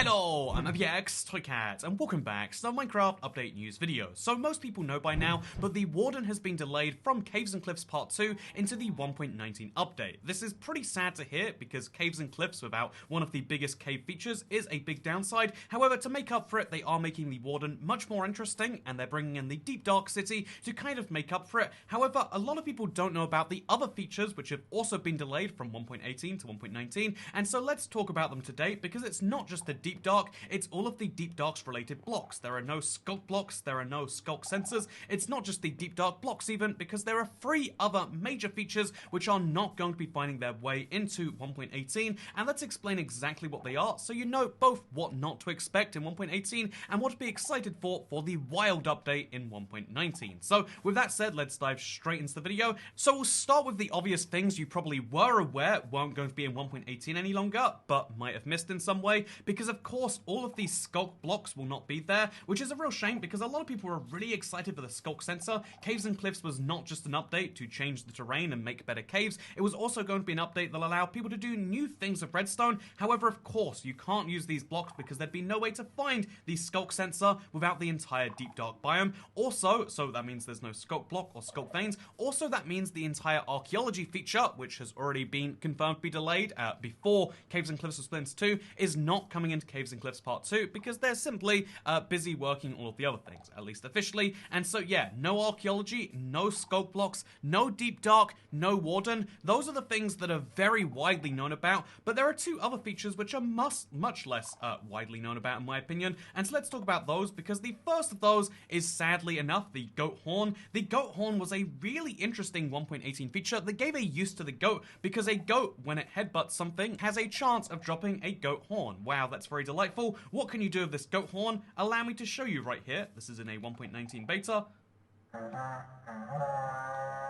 Hello, I'm ABX Toycat, and welcome back to the Minecraft update news video. So most people know by now, but the Warden has been delayed from Caves and Cliffs Part 2 into the 1.19 update. This is pretty sad to hear, because Caves and Cliffs without one of the biggest cave features is a big downside. However, to make up for it, they are making the Warden much more interesting, and they're bringing in the Deep Dark City to kind of make up for it. However, a lot of people don't know about the other features which have also been delayed from 1.18 to 1.19, and so let's talk about them today, because it's not just the Deep Dark, it's all of the Deep Dark's related blocks. There are no sculk blocks, there are no sculk sensors. It's not just the Deep Dark blocks even, because there are 3 other major features which are not going to be finding their way into 1.18, and let's explain exactly what they are so you know both what not to expect in 1.18 and what to be excited for the wild update in 1.19. So with that said, let's dive straight into the video. So we'll start with the obvious things you probably were aware weren't going to be in 1.18 any longer, but might have missed in some way, because of course all of these sculk blocks will not be there, which is a real shame because a lot of people were really excited for the sculk sensor. Caves and Cliffs was not just an update to change the terrain and make better caves, it was also going to be an update that'll allow people to do new things with redstone. However, of course, you can't use these blocks because there'd be no way to find the sculk sensor without the entire Deep Dark biome. Also, so that means there's no sculk block or sculk veins. Also, that means the entire archaeology feature, which has already been confirmed to be delayed before Caves and Cliffs of Splinter 2, is not coming into Caves and Cliffs Part 2 because they're simply busy working all of the other things, at least officially. And so yeah, no archaeology, no sculk blocks, no Deep Dark, no Warden. Those are the things that are very widely known about, but there are 2 other features which are much less widely known about in my opinion, and so let's talk about those, because the first of those is, sadly enough, the goat horn. The goat horn was a really interesting 1.18 feature that gave a use to the goat, because a goat, when it headbutts something, has a chance of dropping a goat horn. Wow, that's very delightful. What can you do with this goat horn? Allow me to show you right here. This is in a 1.19 beta.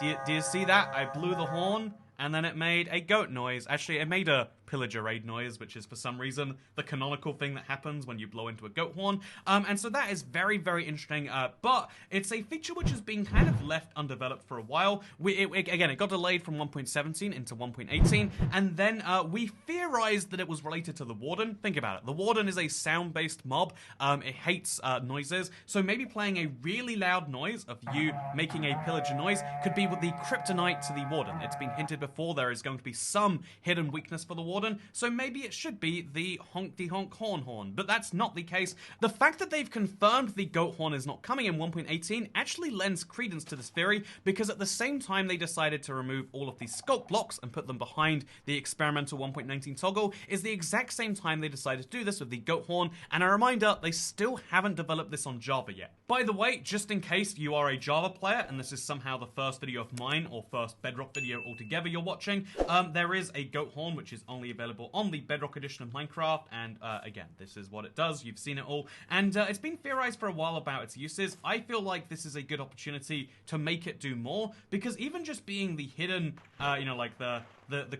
Do you see that? I blew the horn, and then it made a goat noise. Actually, it made a pillager raid noise, which is for some reason the canonical thing that happens when you blow into a goat horn. And so that is very, very interesting, but it's a feature which has been kind of left undeveloped for a while. Again, it got delayed from 1.17 into 1.18, and then we theorized that it was related to the Warden. Think about it. The Warden is a sound-based mob. It hates noises, so maybe playing a really loud noise of you making a pillager noise could be with the kryptonite to the Warden. It's been hinted before there is going to be some hidden weakness for the Warden, so maybe it should be the honk-de-honk horn, but that's not the case. The fact that they've confirmed the goat horn is not coming in 1.18 actually lends credence to this theory, because at the same time they decided to remove all of these sculk blocks and put them behind the experimental 1.19 toggle is the exact same time they decided to do this with the goat horn, and a reminder, they still haven't developed this on Java yet. By the way, just in case you are a Java player and this is somehow the first video of mine or first Bedrock video altogether you're watching, there is a goat horn which is only available on the Bedrock edition of Minecraft, and again, this is what it does. You've seen it all, and it's been theorized for a while about its uses. I feel like this is a good opportunity to make it do more, because even just being the hidden, you know, like the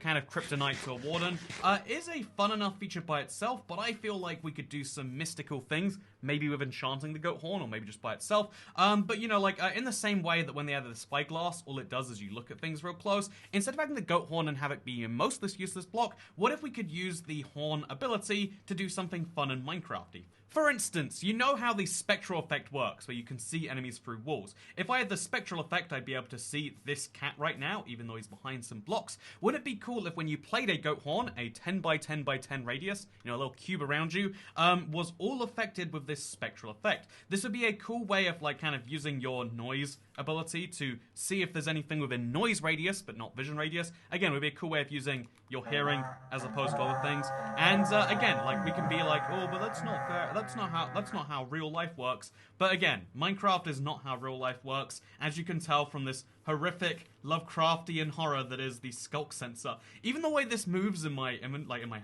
kind of kryptonite to a Warden is a fun enough feature by itself, but I feel like we could do some mystical things, maybe with enchanting the goat horn, or maybe just by itself. But you know, like in the same way that when they added the spyglass, all it does is you look at things real close. Instead of having the goat horn and have it be a mostless, useless block, what if we could use the horn ability to do something fun and Minecrafty? For instance, you know how the spectral effect works, where you can see enemies through walls. If I had the spectral effect, I'd be able to see this cat right now, even though he's behind some blocks. Wouldn't it be cool if when you played a goat horn, a 10 by 10 by 10 radius, you know, a little cube around you, was all affected with this spectral effect? This would be a cool way of like kind of using your noise ability to see if there's anything within noise radius, but not vision radius. Again, it would be a cool way of using your hearing as opposed to other things. And again, like we can be like, oh, but that's not fair. That's not how real life works. But again, Minecraft is not how real life works, as you can tell from this horrific Lovecraftian horror that is the sculk sensor. Even the way this moves in my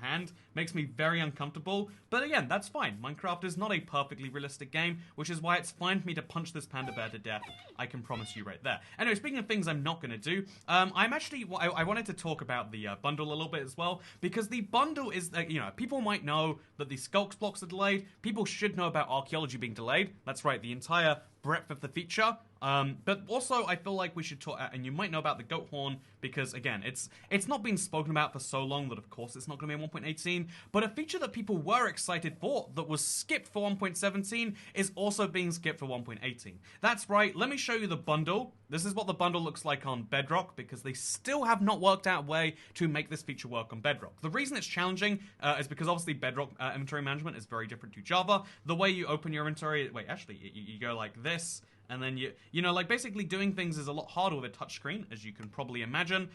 hand makes me very uncomfortable. But again, that's fine. Minecraft is not a perfectly realistic game, which is why it's fine for me to punch this panda bear to death. I can promise you right there. Anyway, speaking of things I'm not going to do, I wanted to talk about the bundle a little bit as well, because the bundle is, you know, people might know that the sculk blocks are delayed. People should know about archaeology being delayed. That's right, the entire breadth of the feature. But also, I feel like we should talk, and you might know about the goat horn, because again, it's not been spoken about for so long that of course it's not going to be in 1.18, but a feature that people were excited for that was skipped for 1.17 is also being skipped for 1.18. That's right, let me show you the bundle. This is what the bundle looks like on Bedrock, because they still have not worked out a way to make this feature work on Bedrock. The reason it's challenging is because obviously Bedrock inventory management is very different to Java. The way you open your inventory, wait, actually, you go like this, and then you know, like basically doing things is a lot harder with a touchscreen, as you can probably imagine,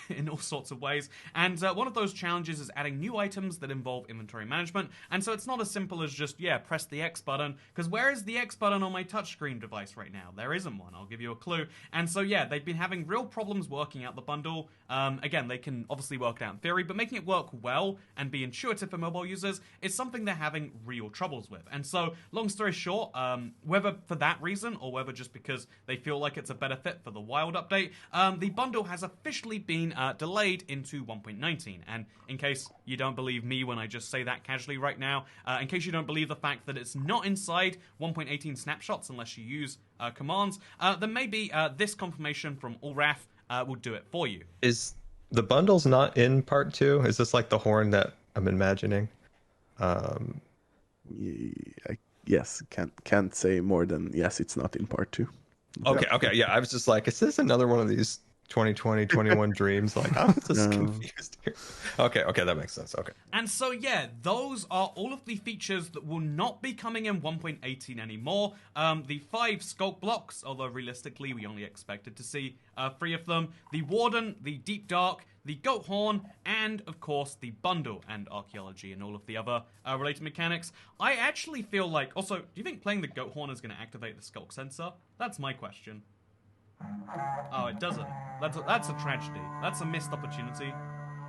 in all sorts of ways. And one of those challenges is adding new items that involve inventory management. And so it's not as simple as just, yeah, press the X button, because where is the X button on my touchscreen device right now? There isn't one, I'll give you a clue. And so yeah, they've been having real problems working out the bundle. Again, they can obviously work it out in theory, but making it work well and be intuitive for mobile users is something they're having real troubles with. And so, long story short, whether for that reason, or whether just because they feel like it's a better fit for the Wild update, the bundle has officially been delayed into 1.19. And in case you don't believe me when I just say that casually right now, in case you don't believe the fact that it's not inside 1.18 snapshots unless you use commands, then maybe this confirmation from Ulraf will do it for you. Is the bundles not in part 2? Is this like the horn that I'm imagining? Yes, can't say more than yes, it's not in part 2. Okay, yeah. I was just like, is this another one of these 2020, 21 dreams? Like, I'm just confused here. Okay, that makes sense. Okay. And so, yeah, those are all of the features that will not be coming in 1.18 anymore. The 5 sculk blocks, although realistically we only expected to see 3 of them. The Warden, the Deep Dark, the Goat Horn, and, of course, the Bundle and Archaeology and all of the other related mechanics. I actually feel like... Also, do you think playing the Goat Horn is going to activate the sculk sensor? That's my question. Oh, it doesn't. That's a tragedy. That's a missed opportunity.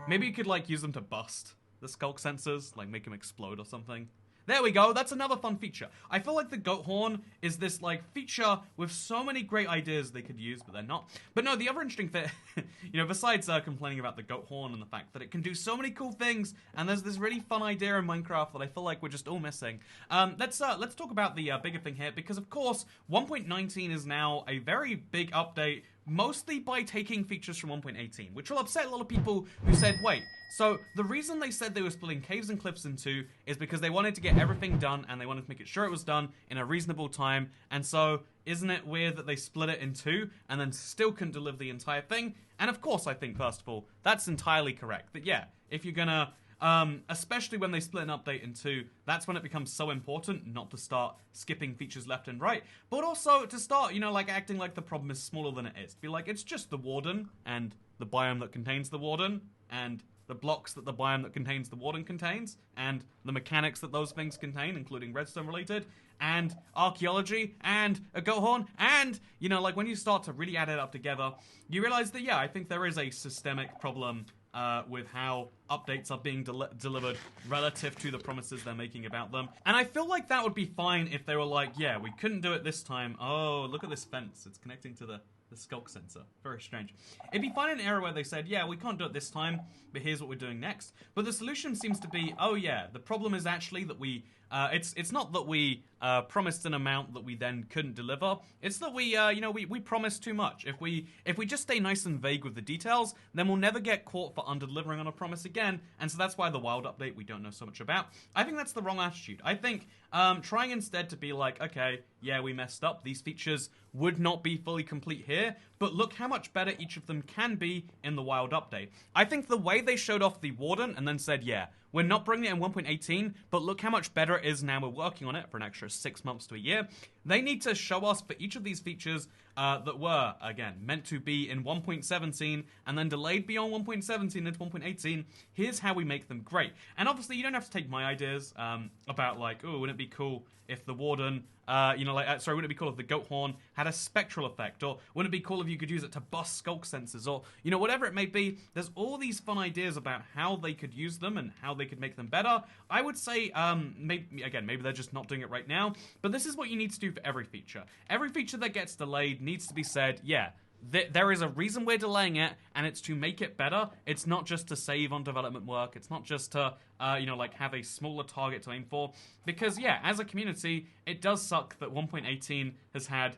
Maybe you could, like, use them to bust the sculk sensors, like make them explode or something. There we go, that's another fun feature. I feel like the Goat Horn is this, like, feature with so many great ideas they could use, but they're not. But no, the other interesting thing, you know, besides complaining about the Goat Horn and the fact that it can do so many cool things, and there's this really fun idea in Minecraft that I feel like we're just all missing. Let's talk about the bigger thing here, because of course, 1.19 is now a very big update, mostly by taking features from 1.18, which will upset a lot of people who said, wait, so the reason they said they were splitting caves and cliffs in 2 is because they wanted to get everything done and they wanted to make it sure it was done in a reasonable time, and so isn't it weird that they split it in 2 and then still couldn't deliver the entire thing? And of course, I think, first of all, that's entirely correct. That yeah, if you're gonna especially when they split an update in 2, that's when it becomes so important not to start skipping features left and right, but also to start, you know, like acting like the problem is smaller than it is. Be like, it's just the Warden and the biome that contains the Warden and the blocks that the biome that contains the Warden contains and the mechanics that those things contain, including redstone related, and archaeology, and a goat horn, and, you know, like when you start to really add it up together, you realize that, yeah, I think there is a systemic problem with how updates are being delivered relative to the promises they're making about them. And I feel like that would be fine if they were like, yeah, we couldn't do it this time. Oh, look at this fence. It's connecting to the sculk sensor. Very strange. It'd be fine in an era where they said, yeah, we can't do it this time, but here's what we're doing next. But the solution seems to be, oh yeah, the problem is actually that we, it's not that we promised an amount that we then couldn't deliver. It's that we, you know, we promised too much. If we just stay nice and vague with the details, then we'll never get caught for under-delivering on a promise again. And so that's why the Wild update we don't know so much about. I think that's the wrong attitude. I think trying instead to be like, okay, yeah, we messed up. These features would not be fully complete here, but look how much better each of them can be in the Wild update. I think the way they showed off the Warden and then said, yeah, we're not bringing it in 1.18, but look how much better it is now we're working on it for an extra 6 months to a year. They need to show us for each of these features that were, again, meant to be in 1.17 and then delayed beyond 1.17 into 1.18. Here's how we make them great. And obviously, you don't have to take my ideas about like, oh, wouldn't it be cool if the Warden, you know, like, sorry, wouldn't it be cool if the Goat Horn had a spectral effect? Or wouldn't it be cool if you could use it to bust sculk sensors? Or, you know, whatever it may be, there's all these fun ideas about how they could use them and how they could make them better. I would say, maybe they're just not doing it right now, but this is what you need to do for every feature. Every feature that gets delayed needs to be said, yeah, there is a reason we're delaying it, and it's to make it better. It's not just to save on development work. It's not just to, like have a smaller target to aim for. Because yeah, as a community, it does suck that 1.18 has had,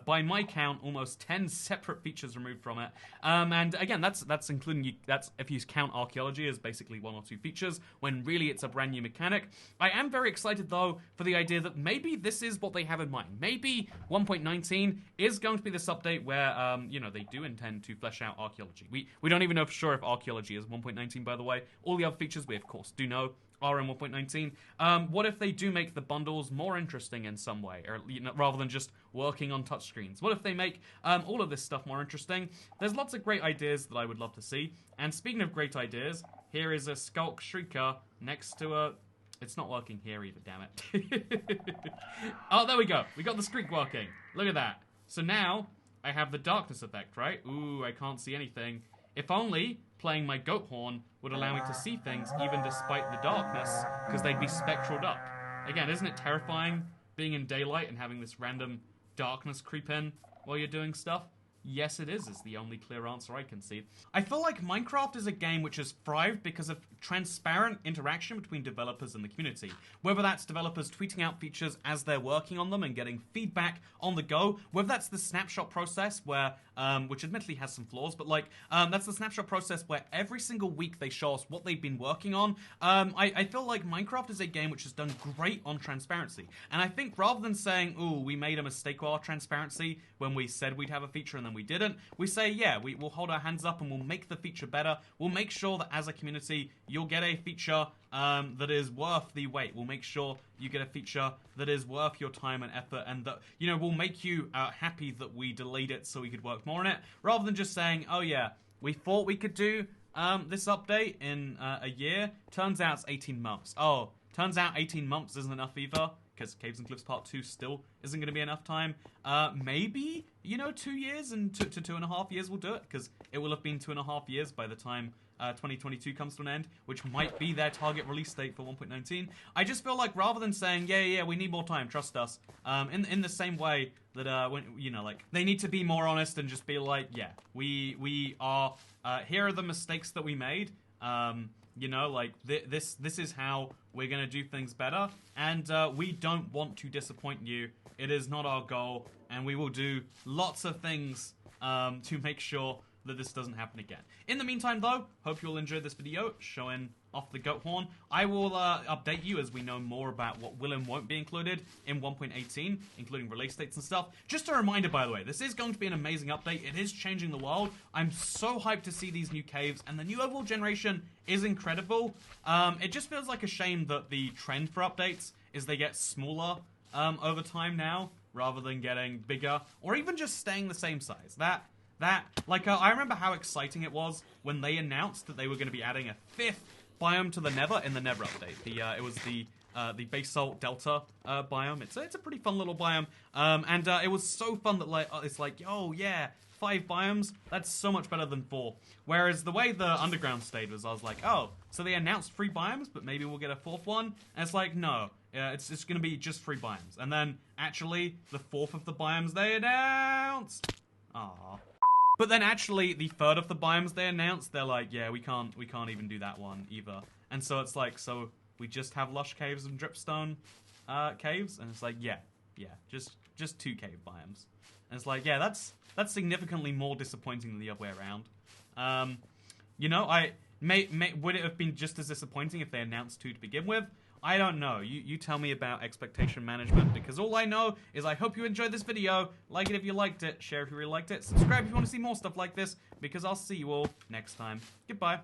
by my count, almost 10 separate features removed from it. And again, that's including that's if you count archaeology as basically 1 or 2 features, when really it's a brand new mechanic. I am very excited though for the idea that maybe this is what they have in mind. Maybe 1.19 is going to be this update where they do intend to flesh out archaeology. We don't even know for sure if archaeology is 1.19, by the way. All the other features we of course do know are in 1.19. What if they do make the bundles more interesting in some way, or rather than just working on touchscreens? What if they make all of this stuff more interesting? There's lots of great ideas that I would love to see. And speaking of great ideas, here is a Skulk Shrieker next to a... It's not working here either, damn it. Oh, there we go. We got the Skreek working. Look at that. So now I have the darkness effect, right? Ooh, I can't see anything. If only playing my goat horn would allow me to see things even despite the darkness, because they'd be spectraled up. Again, isn't it terrifying being in daylight and having this random darkness creep in while you're doing stuff? Yes, it is the only clear answer I can see. I feel like Minecraft is a game which has thrived because of transparent interaction between developers and the community. Whether that's developers tweeting out features as they're working on them and getting feedback on the go, whether that's the snapshot process where, which admittedly has some flaws, but that's the snapshot process where every single week they show us what they've been working on. I feel like Minecraft is a game which has done great on transparency. And I think rather than saying, ooh, we made a mistake with our transparency when we said we'd have a feature and then we didn't, we say, yeah, we'll hold our hands up and we'll make the feature better. We'll make sure that as a community, you'll get a feature that is worth the wait. We'll make sure you get a feature that is worth your time and effort, and that, we'll make you happy that we delayed it so we could work more on it, rather than just saying, oh yeah, we thought we could do this update in a year. Turns out it's 18 months. Oh, turns out 18 months isn't enough either, because Caves and Cliffs Part 2 still isn't going to be enough time. Maybe, 2 years and to 2.5 years will do it, because it will have been 2.5 years by the time 2022 comes to an end, which might be their target release date for 1.19. I just feel like rather than saying, yeah, we need more time, trust us, in the same way that, when they need to be more honest and just be like, yeah, we are, here are the mistakes that we made, this is how we're going to do things better, and we don't want to disappoint you. It is not our goal, and we will do lots of things to make sure that this doesn't happen again. In the meantime, though, hope you'll enjoy this video showing off the goat horn. I will update you as we know more about what will and won't be included in 1.18, including release dates and stuff. Just a reminder, by the way, this is going to be an amazing update. It is changing the world. I'm so hyped to see these new caves, and the new overall generation is incredible. It just feels like a shame that the trend for updates is they get smaller over time now, rather than getting bigger, or even just staying the same size. I remember how exciting it was when they announced that they were going to be adding a 5th biome to the Nether in the Nether update. It was the Basalt Delta biome. It's a pretty fun little biome, and it was so fun that it's like, oh yeah, 5 biomes. That's so much better than 4. Whereas the way the underground stayed was, I was like, oh, so they announced 3 biomes, but maybe we'll get a 4th one. And it's like, no, it's going to be just 3 biomes. And then actually, the 4th of the biomes they announced. Aww. But then actually, the 3rd of the biomes they announced, they're like, yeah, we can't even do that one either. And so it's like, so we just have lush caves and dripstone caves, and it's like, yeah, just 2 cave biomes. And it's like, yeah, that's significantly more disappointing than the other way around. Would it have been just as disappointing if they announced 2 to begin with? I don't know. You tell me about expectation management, because all I know is I hope you enjoyed this video. Like it if you liked it, share if you really liked it, subscribe if you want to see more stuff like this, because I'll see you all next time. Goodbye.